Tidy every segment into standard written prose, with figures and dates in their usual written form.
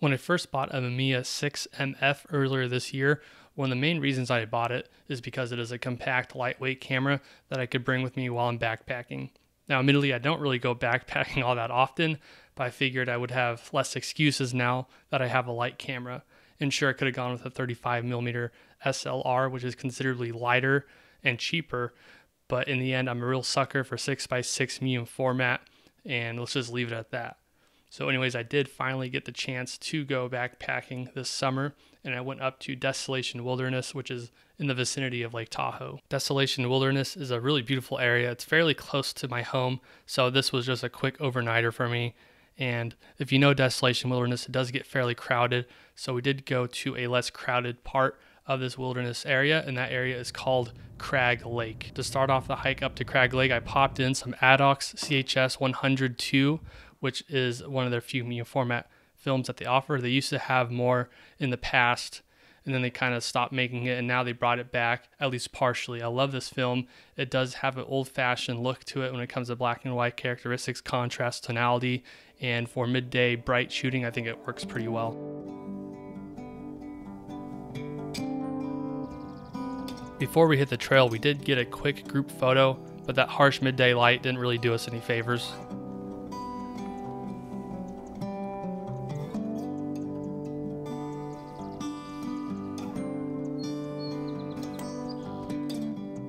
When I first bought a Mamiya 6MF earlier this year, one of the main reasons I bought it is because it is a compact, lightweight camera that I could bring with me while I'm backpacking. Now, admittedly, I don't really go backpacking all that often, but I figured I would have less excuses now that I have a light camera. And sure, I could have gone with a 35mm SLR, which is considerably lighter and cheaper, but in the end, I'm a real sucker for 6x6 medium format, and let's just leave it at that. So anyways, I did finally get the chance to go backpacking this summer, and I went up to Desolation Wilderness, which is in the vicinity of Lake Tahoe. Desolation Wilderness is a really beautiful area. It's fairly close to my home, so this was just a quick overnighter for me. And if you know Desolation Wilderness, it does get fairly crowded, so we did go to a less crowded part of this wilderness area, and that area is called Crag Lake. To start off the hike up to Crag Lake, I popped in some Addox CHS 102, which is one of their few medium format films that they offer. They used to have more in the past, and then they kind of stopped making it, and now they brought it back, at least partially. I love this film. It does have an old-fashioned look to it when it comes to black and white characteristics, contrast, tonality, and for midday bright shooting, I think it works pretty well. Before we hit the trail, we did get a quick group photo, but that harsh midday light didn't really do us any favors.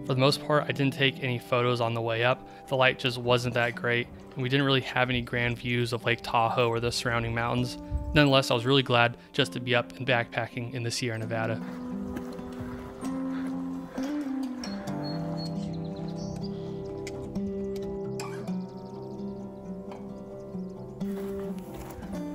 For the most part, I didn't take any photos on the way up. The light just wasn't that great, and we didn't really have any grand views of Lake Tahoe or the surrounding mountains. Nonetheless, I was really glad just to be up and backpacking in the Sierra Nevada.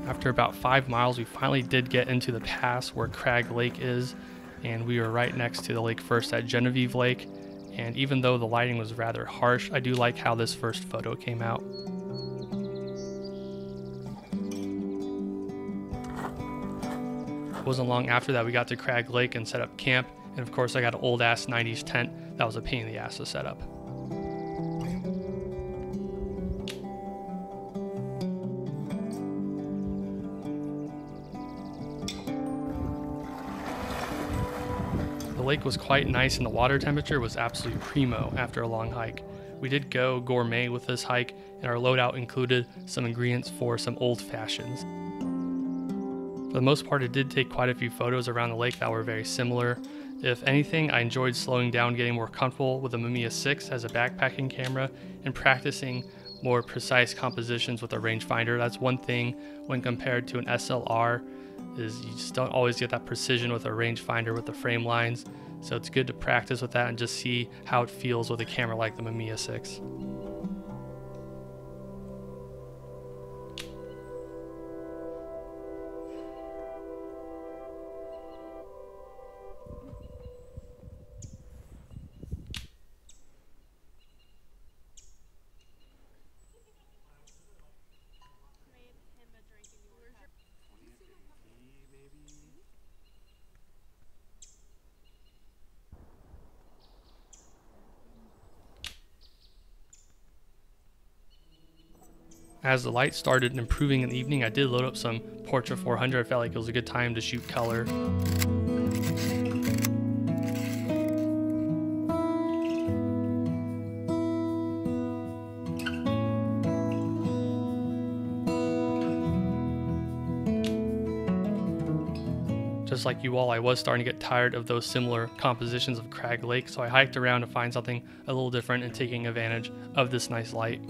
After about 5 miles, we finally did get into the pass where Crag Lake is, and we were right next to the lake first at Genevieve Lake. And even though the lighting was rather harsh, I do like how this first photo came out. It wasn't long after that we got to Crag Lake and set up camp, and of course I got an old ass 90s tent that was a pain in the ass to set up. The lake was quite nice and the water temperature was absolutely primo after a long hike. We did go gourmet with this hike, and our loadout included some ingredients for some old fashions. For the most part, it did take quite a few photos around the lake that were very similar. If anything, I enjoyed slowing down, getting more comfortable with the Mamiya 6 as a backpacking camera, and practicing more precise compositions with a rangefinder. That's one thing when compared to an SLR, is you just don't always get that precision with a rangefinder with the frame lines. So it's good to practice with that and just see how it feels with a camera like the Mamiya 6. As the light started improving in the evening, I did load up some Portra 400. I felt like it was a good time to shoot color. Just like you all, I was starting to get tired of those similar compositions of Crag Lake, so I hiked around to find something a little different and taking advantage of this nice light.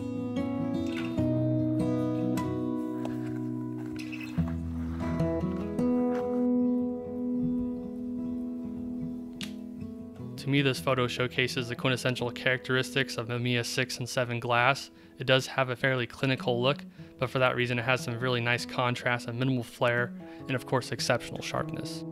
To me, this photo showcases the quintessential characteristics of Mamiya 6 and 7 glass. It does have a fairly clinical look, but for that reason it has some really nice contrast and minimal flare, and of course exceptional sharpness.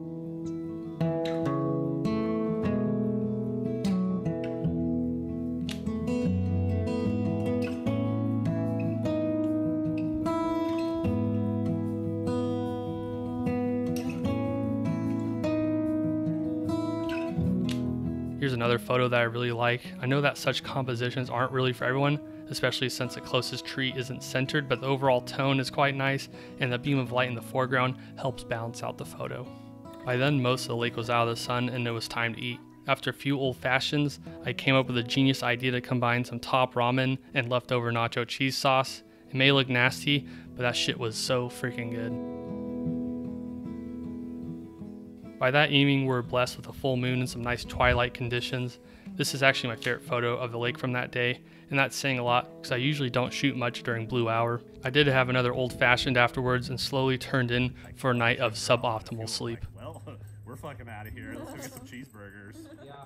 Here's another photo that I really like. I know that such compositions aren't really for everyone, especially since the closest tree isn't centered, but the overall tone is quite nice, and the beam of light in the foreground helps balance out the photo. By then, most of the lake was out of the sun and it was time to eat. After a few old fashions, I came up with a genius idea to combine some top ramen and leftover nacho cheese sauce. It may look nasty, but that shit was so freaking good. By that evening, we were blessed with a full moon and some nice twilight conditions. This is actually my favorite photo of the lake from that day, and that's saying a lot because I usually don't shoot much during blue hour. I did have another old fashioned afterwards and slowly turned in for a night of suboptimal sleep. Well, we're fucking out of here. Let's go get some cheeseburgers.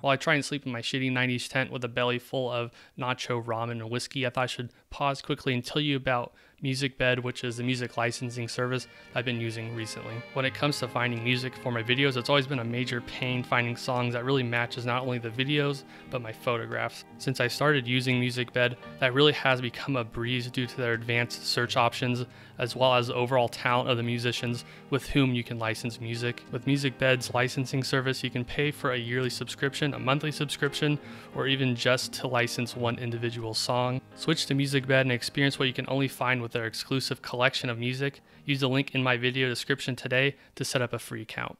While I try and sleep in my shitty 90s tent with a belly full of nacho ramen and whiskey, I thought I should pause quickly and tell you about MusicBed, which is the music licensing service I've been using recently. When it comes to finding music for my videos, it's always been a major pain finding songs that really matches not only the videos, but my photographs. Since I started using MusicBed, that really has become a breeze due to their advanced search options, as well as the overall talent of the musicians with whom you can license music. With MusicBed's licensing service, you can pay for a yearly subscription, a monthly subscription, or even just to license one individual song. Switch to MusicBed and experience what you can only find with their exclusive collection of music. Use the link in my video description today to set up a free account.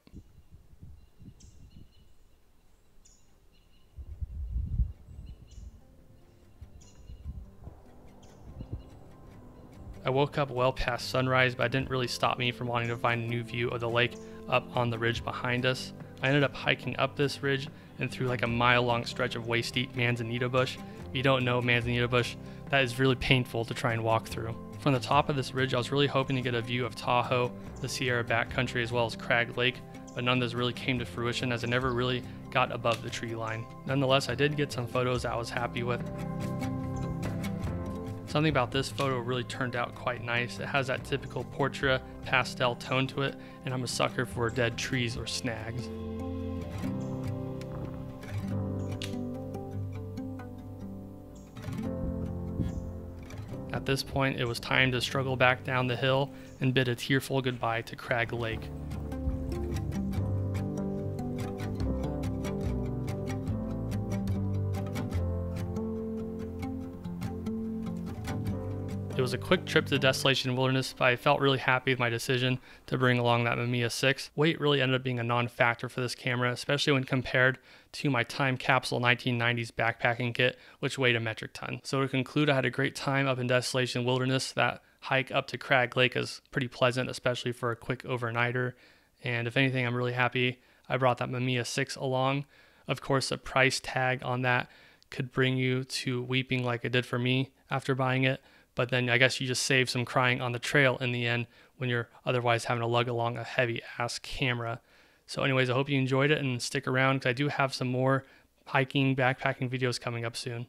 I woke up well past sunrise, but it didn't really stop me from wanting to find a new view of the lake up on the ridge behind us. I ended up hiking up this ridge and through like a mile-long stretch of waist-deep manzanita bush. If you don't know manzanita bush, that is really painful to try and walk through. From the top of this ridge, I was really hoping to get a view of Tahoe, the Sierra backcountry, as well as Crag Lake, but none of this really came to fruition as I never really got above the tree line. Nonetheless, I did get some photos I was happy with. Something about this photo really turned out quite nice. It has that typical portrait pastel tone to it, and I'm a sucker for dead trees or snags. At this point, it was time to struggle back down the hill and bid a tearful goodbye to Crag Lake. It was a quick trip to Desolation Wilderness, but I felt really happy with my decision to bring along that Mamiya 6. Weight really ended up being a non-factor for this camera, especially when compared to my time capsule 1990s backpacking kit, which weighed a metric ton. So to conclude, I had a great time up in Desolation Wilderness. That hike up to Crag Lake is pretty pleasant, especially for a quick overnighter. And if anything, I'm really happy I brought that Mamiya 6 along. Of course, the price tag on that could bring you to weeping like it did for me after buying it. But then I guess you just save some crying on the trail in the end when you're otherwise having to lug along a heavy ass camera. So anyways, I hope you enjoyed it and stick around because I do have some more hiking, backpacking videos coming up soon.